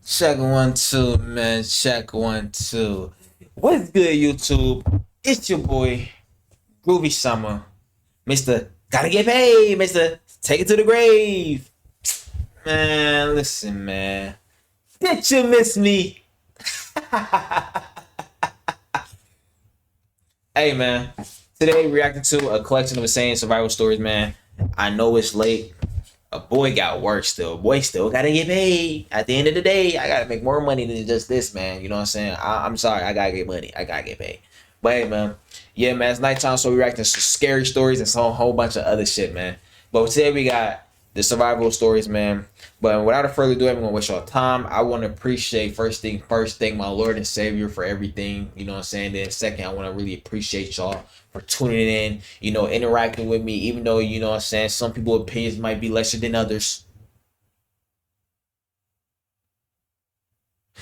Check 1 2, man. Check 1 2. What's good, YouTube? It's your boy, Groovy Summer, Mister. Gotta get paid, Mister. Take it to the grave, man. Listen, man. Did you miss me? Hey, man. Today, reacting to a collection of insane survival stories, man. I know it's late. A boy got work still. Boy still gotta get paid. At the end of the day, I gotta make more money than just this, man. You know what I'm saying? I'm sorry, I gotta get money. I gotta get paid. But hey, man, yeah, man, it's nighttime, so we reacting to scary stories and some whole bunch of other shit, man. But today we got the survival stories, man. But without further ado, I'm gonna waste your time. I want to appreciate first thing, my Lord and Savior for everything. You know what I'm saying? Then second, I want to really appreciate y'all for tuning in. You know, interacting with me, even though you know what I'm saying some people's opinions might be lesser than others.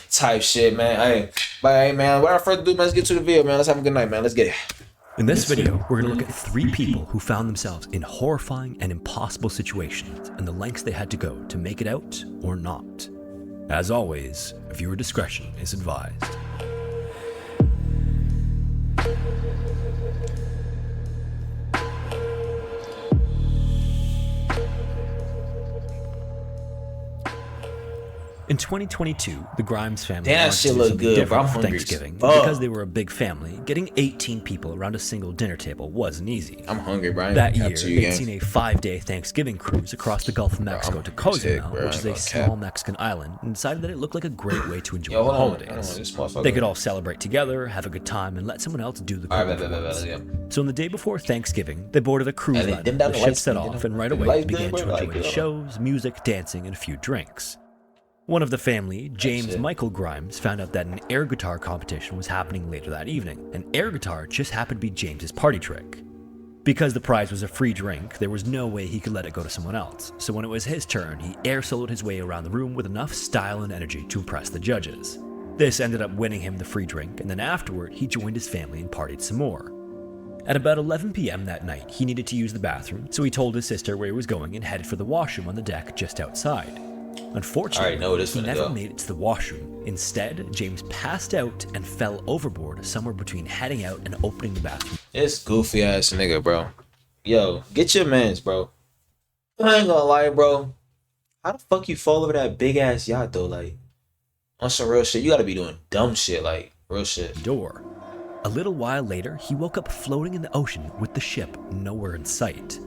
Type shit, man. Hey, but hey, man, without further ado, man, let's get to the video, man. Let's have a good night, man. Let's get it. In this video, we're going to look at 3 people who found themselves in horrifying and impossible situations and the lengths they had to go to make it out or not. As always, viewer discretion is advised. In 2022, the Grimes family Damn, that wanted to shit do look something good, bro. different I'm for hungry as Thanksgiving. fuck. Because they were a big family, getting 18 people around a single dinner table wasn't easy. I'm hungry, bro. That year, they'd seen a 5-day Thanksgiving cruise across the Gulf of Mexico to Cozumel, which is a small Mexican island, and decided that it looked like a great way to enjoy the holidays. They could all celebrate together, have a good time, and let someone else do the cooking. So on the day before Thanksgiving, they boarded a cruise liner, the ship set off, and right away began to enjoy the shows, music, dancing, and a few drinks. One of the family, James Michael Grimes, found out that an air guitar competition was happening later that evening, and air guitar just happened to be James's party trick. Because the prize was a free drink, there was no way he could let it go to someone else, so when it was his turn, he air soloed his way around the room with enough style and energy to impress the judges. This ended up winning him the free drink, and then afterward, he joined his family and partied some more. At about 11 p.m. that night, he needed to use the bathroom, so he told his sister where he was going and headed for the washroom on the deck just outside. Unfortunately, he never made it to the washroom. Instead, James passed out and fell overboard somewhere between heading out and opening the bathroom. This goofy ass nigga, bro. Yo, get your mans, bro. I ain't gonna lie, bro. How the fuck you fall over that big ass yacht though? Like, on some real shit, you gotta be doing dumb shit, like real shit. Door. A little while later, he woke up floating in the ocean with the ship nowhere in sight.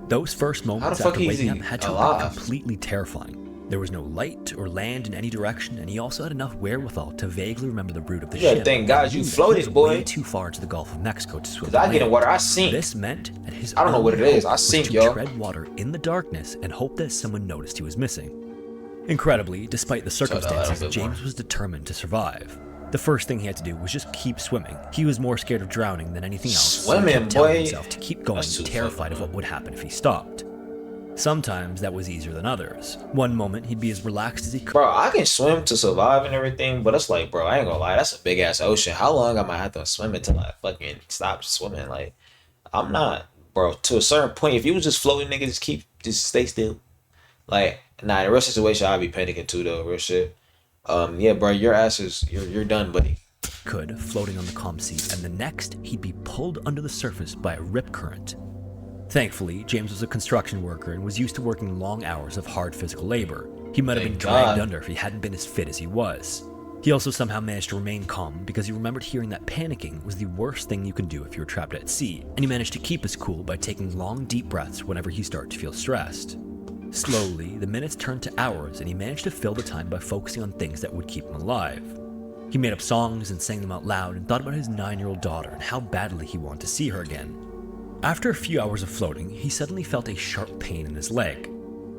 Those first moments after waking up had to have been completely terrifying. There was no light or land in any direction, and he also had enough wherewithal to vaguely remember the route of the ship. Thank God you floated, boy. Way too far to the Gulf of Mexico to swim. I get in water, I sink. This meant that his I don't know what it is. I sink, yo. Tread water in the darkness and hope that someone noticed he was missing. Incredibly, despite the circumstances, James was determined to survive. The first thing he had to do was just keep swimming. He was more scared of drowning than anything else. Swimming, so he kept telling boy. himself to keep going, terrified of what would happen if he stopped. Sometimes that was easier than others. One moment he'd be as relaxed as he could. Bro, I can swim to survive and everything, but it's like, bro, I ain't gonna lie, that's a big ass ocean. How long I might have to swim until I fucking stop swimming? Like, I'm not, bro. To a certain point, if you was just floating, nigga, just stay still. Like, nah, in a real situation, I'd be panicking too, though. Real shit. Yeah, bro, your ass is you're done, buddy. Floating on the calm sea, and the next he'd be pulled under the surface by a rip current. Thankfully, James was a construction worker and was used to working long hours of hard physical labor. He might have been dragged under if he hadn't been as fit as he was. He also somehow managed to remain calm because he remembered hearing that panicking was the worst thing you can do if you're trapped at sea, and he managed to keep his cool by taking long, deep breaths whenever he started to feel stressed. Slowly, the minutes turned to hours, and he managed to fill the time by focusing on things that would keep him alive. He made up songs and sang them out loud and thought about his 9-year-old daughter and how badly he wanted to see her again. After a few hours of floating, he suddenly felt a sharp pain in his leg.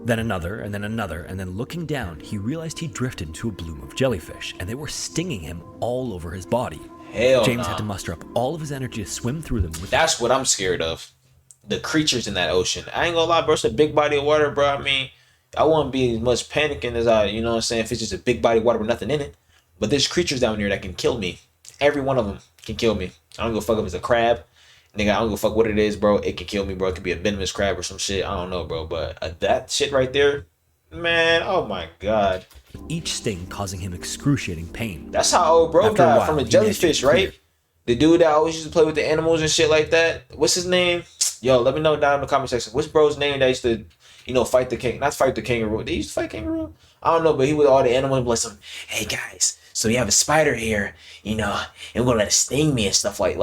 Then another, and then another, and then looking down, he realized he drifted into a bloom of jellyfish, and they were stinging him all over his body. James had to muster up all of his energy to swim through them. That's what I'm scared of. The creatures in that ocean. I ain't gonna lie, bro, it's a big body of water, bro. I mean, I wouldn't be as much panicking as you know what I'm saying, if it's just a big body of water with nothing in it. But there's creatures down there that can kill me. Every one of them can kill me. I don't give a fuck if it's a crab. Nigga, I don't give a fuck what it is, bro. It can kill me, bro. It could be a venomous crab or some shit. I don't know, bro. But that shit right there, Man, oh my god. Each sting causing him excruciating pain. That's how old bro died from a jellyfish, right? The dude that always used to play with the animals and shit like that. What's his name? Yo, let me know down in the comment section. What's bro's name that used to, fight the king? Not fight the kangaroo. They used to fight kangaroo? I don't know, but he with all the animals bless him. Hey guys, so we have a spider here, and we're gonna let it sting me and stuff like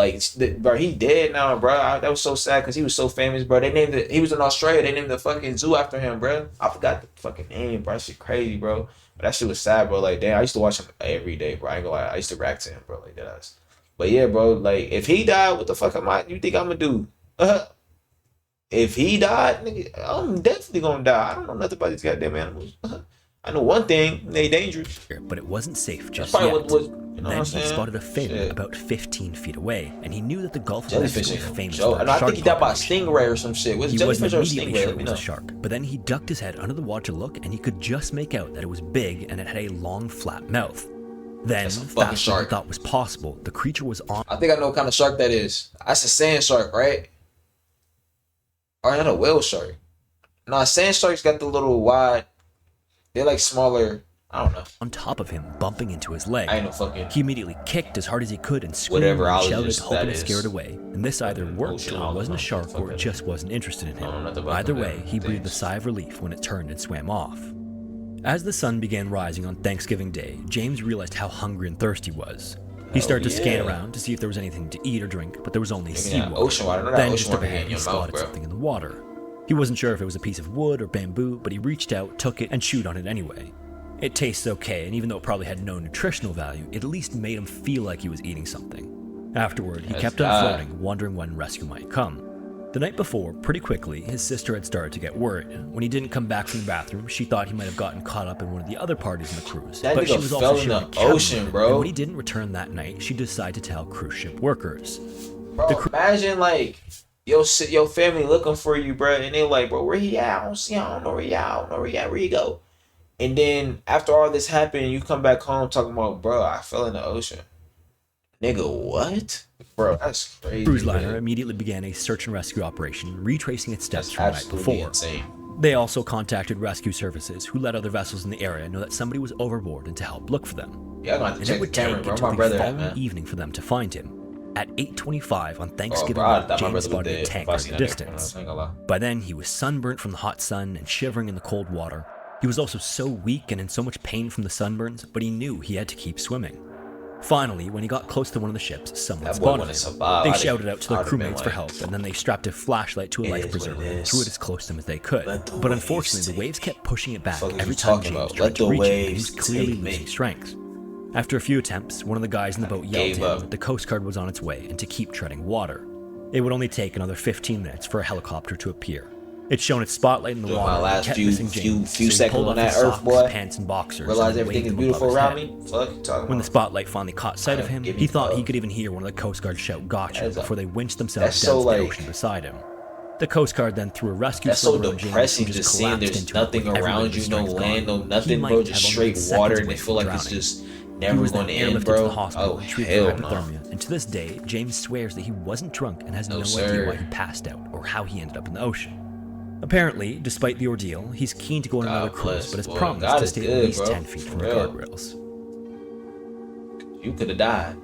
bro, he dead now, bro. That was so sad because he was so famous, bro. He was in Australia. They named the fucking zoo after him, bro. I forgot the fucking name, bro. That shit crazy, bro. But that shit was sad, bro. Like, damn, I used to watch him every day, bro. I ain't gonna lie. I used to react to him, bro. Like that. But yeah, bro. Like, if he died, what the fuck you think I'm gonna do? If he died, nigga, I'm definitely gonna die. I don't know nothing about these goddamn animals. I know one thing, they dangerous. But it wasn't safe just yet. Then he spotted a fin about 15 feet away, and he knew that the Gulf of Mexico was famous for and I think he died by a stingray or some shit. He wasn't immediately sure it was a shark, but then he ducked his head under the water to look, and he could just make out that it was big and it had a long, flat mouth. Then, faster than he thought was possible, the creature was on. I think I know what kind of shark that is. That's a sand shark, right? Or not a whale shark. Nah, sand sharks got the little wide. They're like smaller. I don't know. On top of him, bumping into his leg. I ain't no fucking. He immediately kicked as hard as he could and screamed and shouted, hoping to scare it away. And this either worked, or wasn't a shark, or it just wasn't interested in him. Either way, he breathed a sigh of relief when it turned and swam off. As the sun began rising on Thanksgiving Day, James realized how hungry and thirsty he was. He started to scan around to see if there was anything to eat or drink, but there was only seawater. Then, just up ahead, he spotted something in the water. He wasn't sure if it was a piece of wood or bamboo, but he reached out, took it, and chewed on it anyway. It tastes okay, and even though it probably had no nutritional value, it at least made him feel like he was eating something. Afterward, he kept on floating, wondering when rescue might come. The night before, pretty quickly, his sister had started to get worried. When he didn't come back from the bathroom, she thought he might have gotten caught up in one of the other parties in the cruise. But she was also sharing the ocean, bro. And when he didn't return that night, she decided to tell cruise ship workers. Bro, imagine like your family looking for you, bro, and they like, bro, where he at? I don't see him. I don't know where he at. I don't know where he at. Where he go? And then after all this happened, you come back home talking about, bro, I fell in the ocean. Nigga, what? Bro, that's crazy. Cruise liner immediately began a search and rescue operation, retracing its steps from the night before. Insane. They also contacted rescue services, who let other vessels in the area know that somebody was overboard and to help look for them. Yeah, I'm gonna have to check the camera, bro. Until My brother, the following evening for them to find him. At 8:25 on Thanksgiving night, James spotted a tanker in the distance. By then, he was sunburnt from the hot sun and shivering in the cold water. He was also so weak and in so much pain from the sunburns, but he knew he had to keep swimming. Finally, when he got close to one of the ships, someone spotted him. They shouted out to their crewmates for help, and then they strapped a flashlight to a life preserver and threw it as close to him as they could. But unfortunately, the waves kept pushing it back every time James tried to reach it, and he was clearly losing strength. After a few attempts, one of the guys in the boat yelled to him that the Coast Guard was on its way and to keep treading water. It would only take another 15 minutes for a helicopter to appear. It shone its spotlight in the water. My last few seconds on that earth, boy. Pants and boxers. Realize everything is beautiful around me. When the spotlight finally caught sight of him, he thought he could even hear one of the Coast Guard shout "Gotcha" before they winched themselves down to the ocean beside him. The Coast Guard then threw a rescue. That's so depressing to see there's nothing around you, no land, no nothing, bro. Just straight water, and they feel like it's just never going to end, bro. Oh hell no. And to this day, James swears that he wasn't drunk and has no idea why he passed out or how he ended up in the ocean. Apparently, despite the ordeal, he's keen to go on another cruise, but has promised to stay at least 10 feet from the guardrails. You could have died.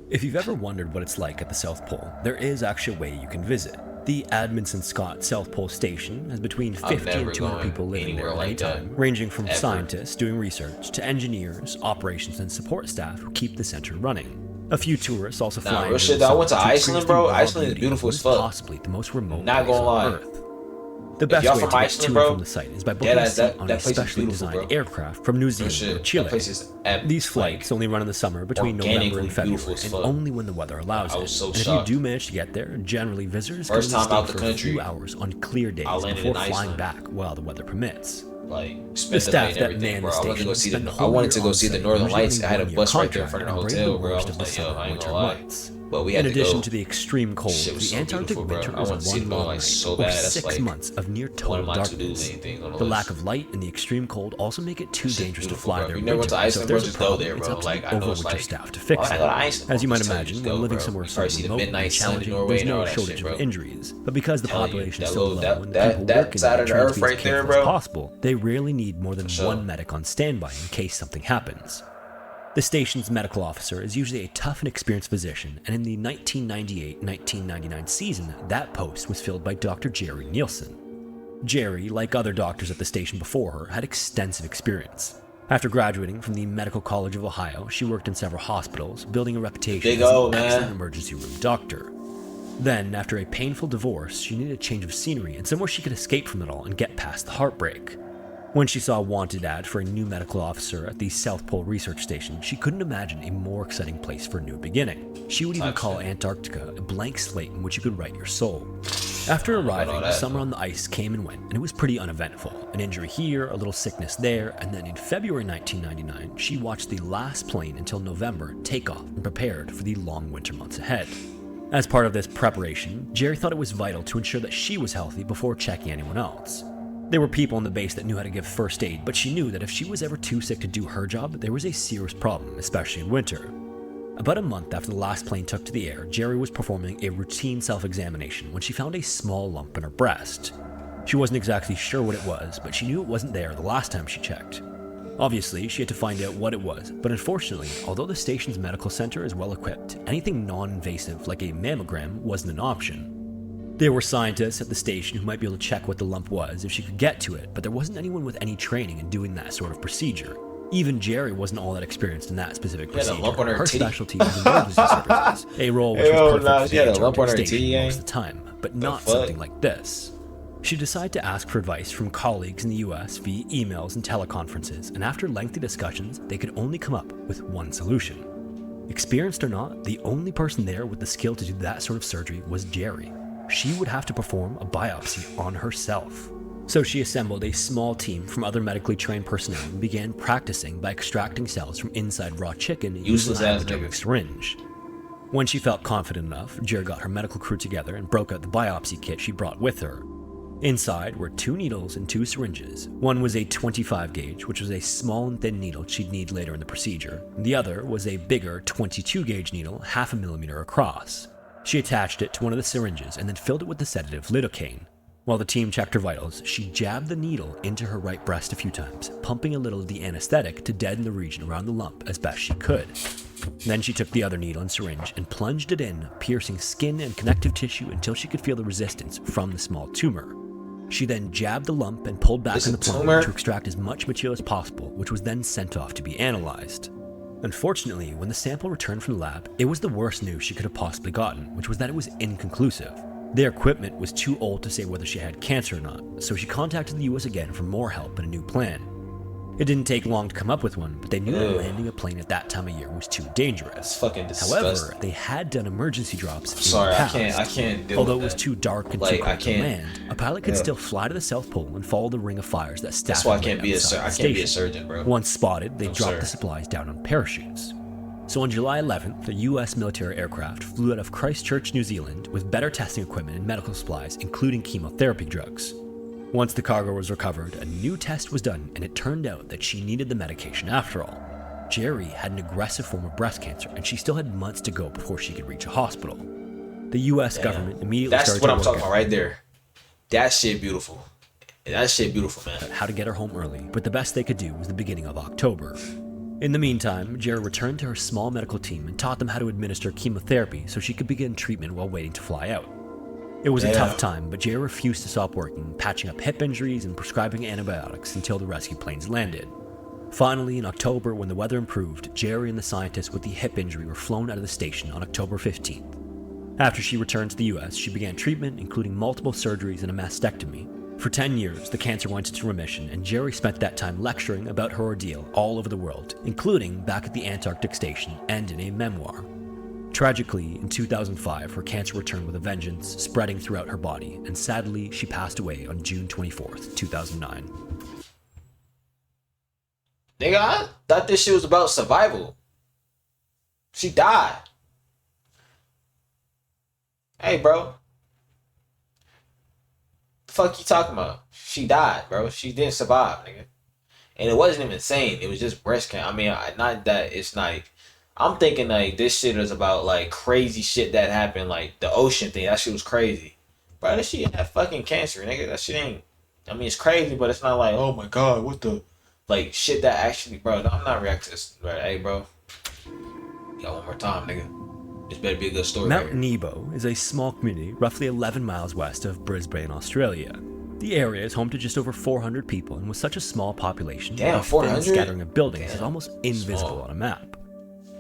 If you've ever wondered what it's like at the South Pole, there is actually a way you can visit. The Amundsen Scott South Pole Station has between 50 and 200 people living there at any time, ranging from scientists doing research to engineers, operations, and support staff who keep the center running. A few tourists also fly. Real shit, I went to Iceland, bro. Iceland is beautiful as fuck. Possibly the most remote not gonna lie. on Earth. The best way to get to and from the site is by booking a seat on a specially designed aircraft from New Zealand or Chile. These flights only run in the summer between November and February, and only when the weather allows it. And if you do manage to get there, generally visitors can stay for a few hours on clear days before flying back while the weather permits. The staff that manned the station I wanted to go see the Northern Lights. I had a bus right there in front of the hotel, bro. I was like, yo, I ain't gonna lie. But we had in addition to the extreme cold, the Antarctic winter was one long night, over 6 months of near total darkness. The lack of light and the extreme cold also make it too dangerous to fly there in winter, so if there's a problem, it's up to the overwinter staff to fix it. As you might imagine, when living somewhere so remote and challenging, there's no shortage of injuries. But because the population is so low and the people working there try to be as careful as possible, they rarely need more than one medic on standby in case something happens. The station's medical officer is usually a tough and experienced physician, and in the 1998-1999 season, that post was filled by Dr. Jerry Nielsen. Jerry, like other doctors at the station before her, had extensive experience. After graduating from the Medical College of Ohio, she worked in several hospitals, building a reputation as an excellent emergency room doctor. Then, after a painful divorce, she needed a change of scenery and somewhere she could escape from it all and get past the heartbreak. When she saw a wanted ad for a new medical officer at the South Pole Research Station, she couldn't imagine a more exciting place for a new beginning. She would even call Antarctica a blank slate in which you could write your soul. After arriving, summer on the ice came and went, and it was pretty uneventful. An injury here, a little sickness there, and then in February 1999, she watched the last plane until November take off and prepared for the long winter months ahead. As part of this preparation, Jerry thought it was vital to ensure that she was healthy before checking anyone else. There were people on the base that knew how to give first aid, but she knew that if she was ever too sick to do her job, there was a serious problem, especially in winter. About a month after the last plane took to the air, Jerry was performing a routine self-examination when she found a small lump in her breast. She wasn't exactly sure what it was, but she knew it wasn't there the last time she checked. Obviously, she had to find out what it was, but unfortunately, although the station's medical center is well equipped, anything non-invasive like a mammogram wasn't an option. There were scientists at the station who might be able to check what the lump was if she could get to it, but there wasn't anyone with any training in doing that sort of procedure. Even Jerry wasn't all that experienced in that specific procedure. Her specialty was emergency services, a role which was perfect for the Antarctic station most of the time, but not something like this. She decided to ask for advice from colleagues in the US via emails and teleconferences, and after lengthy discussions, they could only come up with one solution. Experienced or not, the only person there with the skill to do that sort of surgery was Jerry. She would have to perform a biopsy on herself. So she assembled a small team from other medically trained personnel and began practicing by extracting cells from inside raw chicken using a hypodermic syringe. When she felt confident enough, Jerry got her medical crew together and broke out the biopsy kit she brought with her. Inside were 2 needles and 2 syringes. One was a 25 gauge, which was a small and thin needle she'd need later in the procedure. The other was a bigger 22 gauge needle, 0.5 millimeter across. She attached it to one of the syringes and then filled it with the sedative lidocaine. While the team checked her vitals, she jabbed the needle into her right breast a few times, pumping a little of the anesthetic to deaden the region around the lump as best she could. Then she took the other needle and syringe and plunged it in, piercing skin and connective tissue until she could feel the resistance from the small tumor. She then jabbed the lump and pulled back on the plunge to extract as much material as possible, which was then sent off to be analyzed. Unfortunately, when the sample returned from the lab, it was the worst news she could have possibly gotten, which was that it was inconclusive. Their equipment was too old to say whether she had cancer or not, so she contacted the US again for more help and a new plan. It didn't take long to come up with one, but they knew that landing a plane at that time of year was too dangerous. That's fucking disgusting. However, they had done emergency drops in the past. I can't deal Although with it was that. too dark and too cold to land, a pilot could still fly to the South Pole and follow the ring of fires that staffed. That's why I can't be a surgeon, bro. Once spotted, they dropped the supplies down on parachutes. So on July 11th, the US military aircraft flew out of Christchurch, New Zealand, with better testing equipment and medical supplies, including chemotherapy drugs. Once the cargo was recovered, a new test was done, and it turned out that she needed the medication after all. Jerry had an aggressive form of breast cancer, and she still had months to go before she could reach a hospital. The US government immediately started to work. That's what I'm talking about right there. That shit beautiful. That shit beautiful, man. How to get her home early, but the best they could do was the beginning of October. In the meantime, Jerry returned to her small medical team and taught them how to administer chemotherapy so she could begin treatment while waiting to fly out. It was a tough time, but Jerry refused to stop working, patching up hip injuries and prescribing antibiotics until the rescue planes landed. Finally, in October, when the weather improved, Jerry and the scientists with the hip injury were flown out of the station on October 15th. After she returned to the US, she began treatment, including multiple surgeries and a mastectomy. For 10 years, the cancer went into remission, and Jerry spent that time lecturing about her ordeal all over the world, including back at the Antarctic station and in a memoir. Tragically, in 2005, her cancer returned with a vengeance, spreading throughout her body, and sadly, she passed away on June 24th, 2009. Nigga, I thought this shit was about survival. She died. Hey, bro. The fuck you talking about? She died, bro. She didn't survive, nigga. And it wasn't even insane. It was just breast cancer. I mean, not that it's like. I'm thinking like this shit is about like crazy shit that happened, like the ocean thing. That shit was crazy, bro. That shit had fucking cancer, nigga. That shit ain't. I mean, it's crazy, but it's not like, oh my god, what the, like shit that actually, bro. No, I'm not reacting to this, bro. Hey, bro. Got one more time, nigga. This better be a good story. Mount right Nebo is a small community roughly 11 miles west of Brisbane, Australia. The area is home to just over 400 people, and with such a small population, damn, a 400 thin scattering of buildings is almost invisible on a map.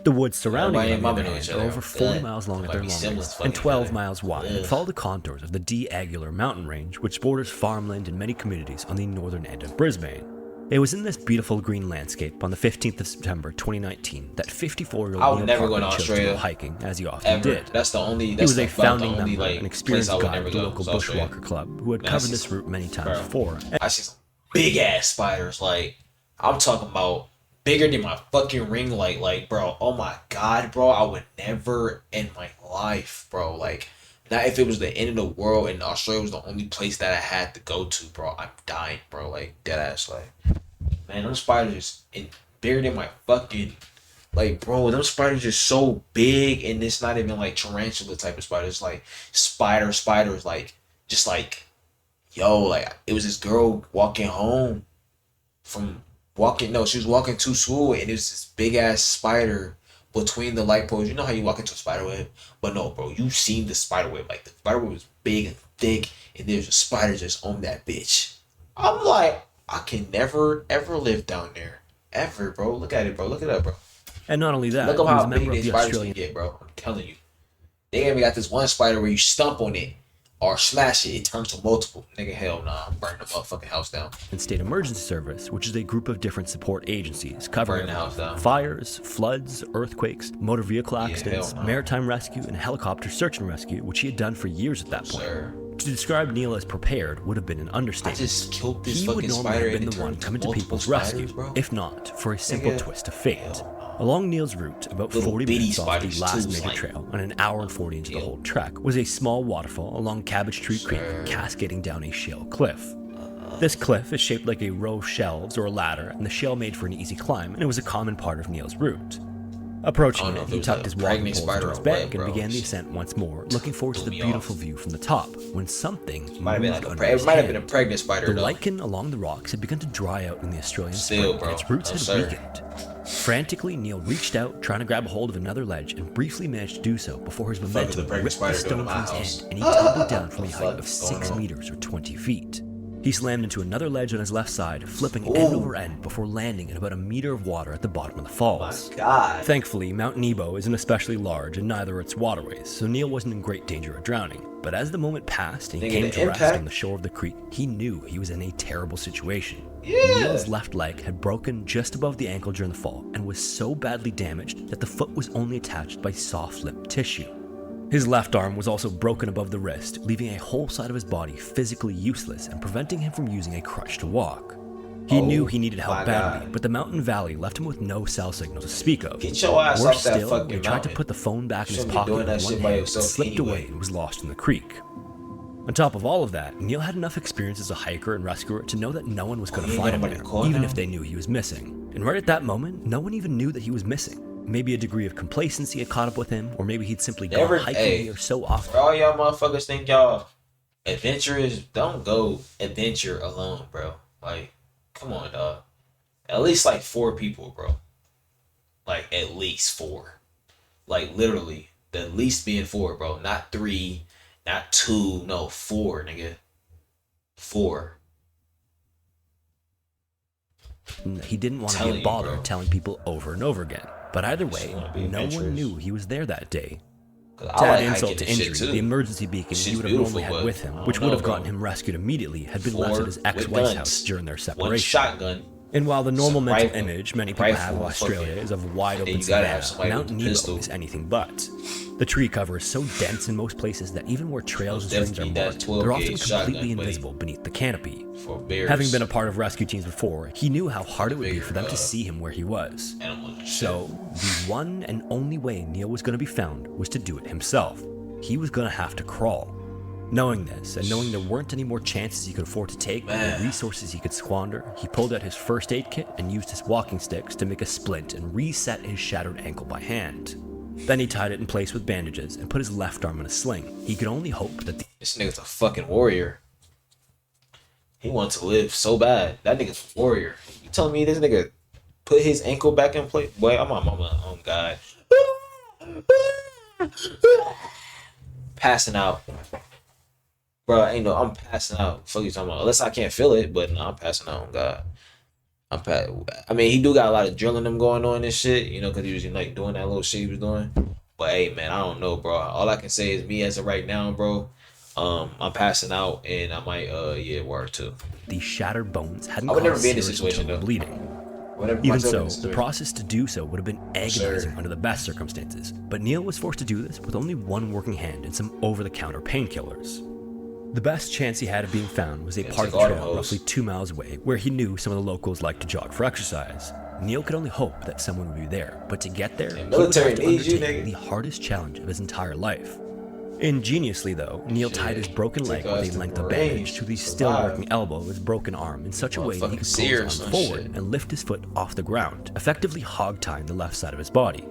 The woods surrounding it, on the other hand, are over 40 miles long at their longest and 12 miles wide and follow the contours of the D'Aguilar mountain range, which borders farmland and many communities on the northern end of Brisbane. It was in this beautiful green landscape on the 15th of September 2019 that 54-year-old Neil Parkman chose to go hiking, as he often did. That's the only. He was a founding member and experienced guide of the local bushwalker club who had covered this route many times before. I see some big ass spiders, like I'm talking about bigger than my fucking ring light, like bro. Oh my god, bro, I would never in my life, bro. Like, not if it was the end of the world and Australia was the only place that I had to go to, bro. I'm dying, bro. Like dead ass, like. Man, them spiders bigger than my fucking, like, bro, them spiders are so big, and it's not even like tarantula type of spiders, like spiders, like, just like, yo, like, it was this girl walking home she was walking to school, and it was this big ass spider between the light poles. You know how you walk into a spider web? But no, bro, you seen the spider web, like, the spider web was big and thick, and there's a spider just on that bitch. I'm like, I can never, ever live down there. Ever, bro. Look at it, bro. Look it up, bro. And not only that, look at how big these these spiders can get, bro. I'm telling you. They even got this one spider where you stomp on it or smash it, it turns to multiple. Nigga, hell nah. I'm burning the motherfucking house down. And State Emergency Service, which is a group of different support agencies covering fires, floods, earthquakes, motor vehicle accidents, maritime rescue, and helicopter search and rescue, which he had done for years at that point. Sir. To describe Neil as prepared would have been an understatement. I just killed this he fucking would normally spider have been the one coming to people's rescue, if not for a simple twist of fate. Along Neil's route, about 40 minutes off the last major trail, and an hour and 40 into the whole trek, was a small waterfall along Cabbage Tree Creek, cascading down a shale cliff. This cliff is shaped like a row of shelves or a ladder, and the shale made for an easy climb, and it was a common part of Neil's route. Approaching it, he tucked his walking poles into his bag and began the ascent once more, looking forward to the beautiful view from the top, when something moved under his hand. It might have been a pregnant spider, The lichen along the rocks had begun to dry out in the Australian spring, and its roots had weakened. Frantically, Neil reached out, trying to grab a hold of another ledge, and briefly managed to do so before his momentum ripped the stone from his hand, and he tumbled down from a height of 6 meters or 20 feet. He slammed into another ledge on his left side, flipping end over end before landing in about a meter of water at the bottom of the falls. My God. Thankfully, Mount Nebo isn't especially large, and neither are its waterways, so Neil wasn't in great danger of drowning. But as the moment passed and he came to rest on the shore of the creek, he knew he was in a terrible situation. Neil's left leg had broken just above the ankle during the fall, and was so badly damaged that the foot was only attached by soft lip tissue. His left arm was also broken above the wrist, leaving a whole side of his body physically useless and preventing him from using a crutch to walk. He knew he needed help badly, but the mountain valley left him with no cell signal to speak of. Get your ass Worse off that still, fucking he tried to put the phone back in his pocket with one hand, slipped away and was lost in the creek. On top of all of that, Neil had enough experience as a hiker and rescuer to know that no one was going to find him there, even if they knew he was missing. And right at that moment, no one even knew that he was missing. Maybe a degree of complacency had caught up with him, or maybe he'd simply gone hiking here so often. For all y'all motherfuckers think y'all adventurous, don't go adventure alone, bro. Like, come on, dog. At least like 4 people, bro. Like, at least 4. Like, literally, the least being 4, bro. Not 3, not 2, no, 4, nigga. 4. He didn't want to be a bother telling people over and over again. But either way, no one knew he was there that day. To add insult to injury, the emergency beacon he would have normally had with him, which would have gotten him rescued immediately, had been left at his ex-wife's house during their separation. One shotgun. And while the normal mental image many people have of Australia is of wide open savanna, Mount Nebo is anything but. The tree cover is so dense in most places that even where trails and streams are marked, they're often completely invisible beneath the canopy. Having been a part of rescue teams before, he knew how hard it would be for them to see him where he was. So, the one and only way Neil was going to be found was to do it himself. he was gonna have to crawl. Knowing this, and knowing there weren't any more chances he could afford to take, or resources he could squander, he pulled out his first aid kit and used his walking sticks to make a splint and reset his shattered ankle by hand. Then he tied it in place with bandages and put his left arm in a sling. He could only hope that this nigga's a fucking warrior. He wants to live so bad. That nigga's a warrior. You telling me this nigga put his ankle back in place? Boy, I'm on mama. Oh, God. Passing out. Bro, I'm passing out. Fuck you talking about? Unless I can't feel it, but no, I'm passing out. Oh, God. I mean, he do got a lot of drilling them going on and shit, because he was like doing that little shit he was doing. But hey, man, I don't know, bro. All I can say is me as of right now, bro. I'm passing out and I might work too. These shattered bones hadn't I would never be in this situation though. Bleeding. Even so, the process to do so would have been agonizing under the best circumstances. But Neil was forced to do this with only one working hand and some over-the-counter painkillers. The best chance he had of being found was a part of the trail roughly 2 miles away, where he knew some of the locals liked to jog for exercise. Neil could only hope that someone would be there, but to get there, he would have to undertake the hardest challenge of his entire life. Ingeniously though, Neil tied his broken leg with a length of bandage to the still working elbow of his broken arm in such a way that he could pull his arm forward and lift his foot off the ground, effectively hog-tying the left side of his body.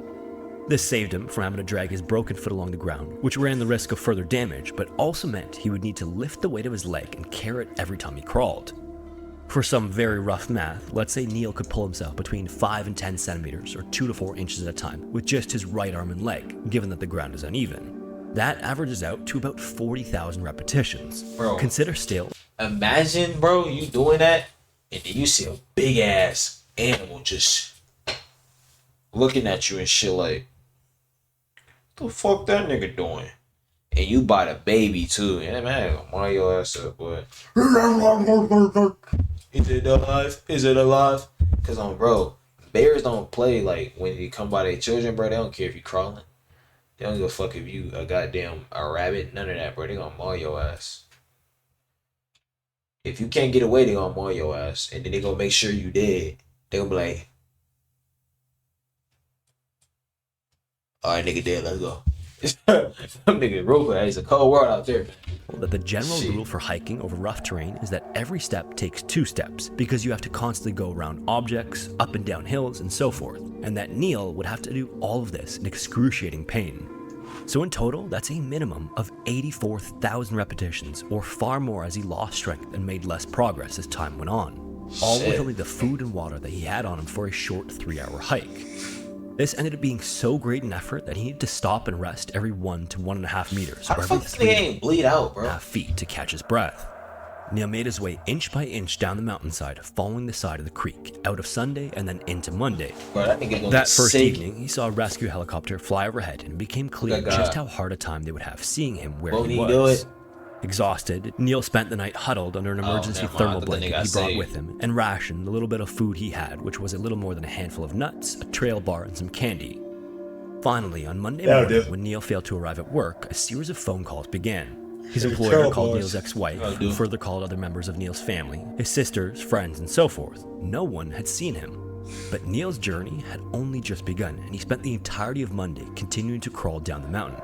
This saved him from having to drag his broken foot along the ground, which ran the risk of further damage, but also meant he would need to lift the weight of his leg and carry it every time he crawled. For some very rough math, let's say Neil could pull himself between 5 and 10 centimeters or 2 to 4 inches at a time with just his right arm and leg, given that the ground is uneven. That averages out to about 40,000 repetitions. Bro, consider still. Imagine, bro, you doing that, and then you see a big ass animal just looking at you and shit like, what the fuck that nigga doing? And you bought a baby too. And man, wind your ass up, boy. Is it alive? Is it alive? Cause bro, bears don't play like when you come by their children, bro. They don't care if you crawling. They don't give a fuck if you a rabbit. None of that, bro. They gonna maul your ass. If you can't get away, they gonna maul your ass, and then they gonna make sure you dead. They gonna be like, all right, nigga dead. Let's go. Nigga, real quick, it's a cold world out there. That the general rule for hiking over rough terrain is that every step takes 2 steps because you have to constantly go around objects, up and down hills, and so forth, and that Neil would have to do all of this in excruciating pain. So in total, that's a minimum of 84,000 repetitions, or far more as he lost strength and made less progress as time went on. All with only the food and water that he had on him for a short 3-hour hike. This ended up being so great an effort that he needed to stop and rest every 1 to 1.5 meters, or every 3.5 feet to catch his breath. Neil made his way inch by inch down the mountainside, following the side of the creek, out of Sunday and then into Monday. That first evening, he saw a rescue helicopter fly overhead, and it became clear just how hard a time they would have seeing him where he was. Exhausted, Neil spent the night huddled under an emergency thermal blanket he brought with him, and rationed the little bit of food he had, which was a little more than a handful of nuts, a trail bar, and some candy. Finally, on Monday morning, when Neil failed to arrive at work, a series of phone calls began. His employer called Neil's ex-wife, who further called other members of Neil's family, his sisters, friends, and so forth. No one had seen him. But Neil's journey had only just begun, and he spent the entirety of Monday continuing to crawl down the mountain.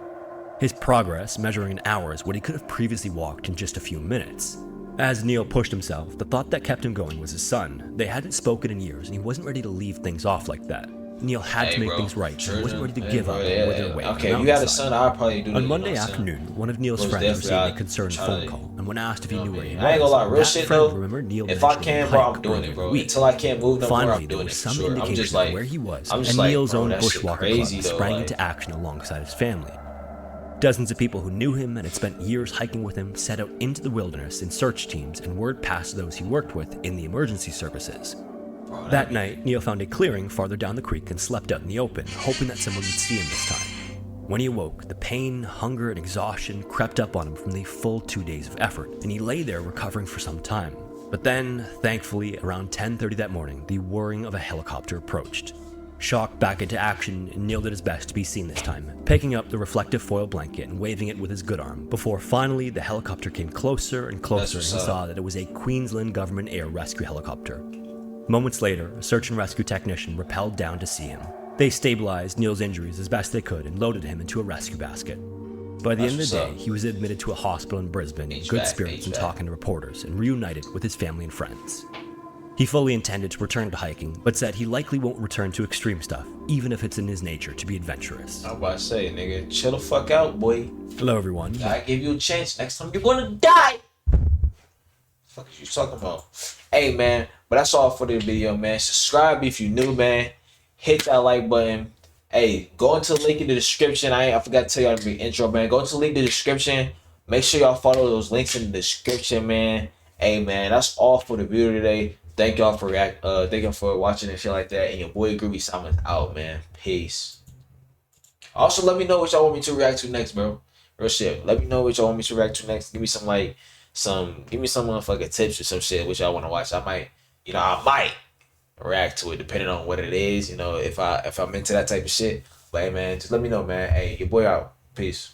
His progress measuring in hours what he could have previously walked in just a few minutes. As Neil pushed himself, the thought that kept him going was his son. They hadn't spoken in years, and he wasn't ready to leave things off like that. Neil had to make things right, and he wasn't ready to give up and wither away. Okay, you got a son, I'll probably do that. On Monday afternoon, one of Neil's friends received a concerned phone call, and when asked if he knew where he was, I ain't gonna lie, real shit though, Neil if I can, bro, I'm doing it, bro. Until I can't move no more, I'm doing it. Finally, there was some indication of where he was, and Neil's own bushwalker club sprang into action alongside his family. Dozens of people who knew him and had spent years hiking with him set out into the wilderness in search teams, and word passed to those he worked with in the emergency services. That night, Neil found a clearing farther down the creek and slept out in the open, hoping that someone would see him this time. When he awoke, the pain, hunger, and exhaustion crept up on him from the full 2 days of effort, and he lay there recovering for some time. But then, thankfully, around 10:30 that morning, the whirring of a helicopter approached. Shocked back into action, Neil did his best to be seen this time, picking up the reflective foil blanket and waving it with his good arm, before finally the helicopter came closer and closer, and he saw that it was a Queensland Government Air Rescue helicopter. Moments later, a search and rescue technician rappelled down to see him. They stabilized Neil's injuries as best they could and loaded him into a rescue basket. By the end of the day, he was admitted to a hospital in Brisbane in good spirits and talking to reporters and reunited with his family and friends. He fully intended to return to hiking, but said he likely won't return to extreme stuff, even if it's in his nature to be adventurous. I'm about to say, nigga, chill the fuck out, boy. Hello, everyone. I give you a chance. Next time you're gonna die. The fuck is you talking about? Hey, man, but that's all for the video, man. Subscribe if you new, man. Hit that like button. Hey, go into the link in the description. I forgot to tell y'all in the intro, man. Go to the link in the description. Make sure y'all follow those links in the description, man. Hey, man, that's all for the video today. Thank y'all for watching and shit like that. And your boy Groovy Simon's out, man. Peace. Also, let me know what y'all want me to react to next, bro. Real shit. Let me know what y'all want me to react to next. Give me some give me some motherfucking tips or some shit which y'all want to watch. I might react to it depending on what it is. If I'm into that type of shit. But hey, man, just let me know, man. Hey, your boy out. Peace.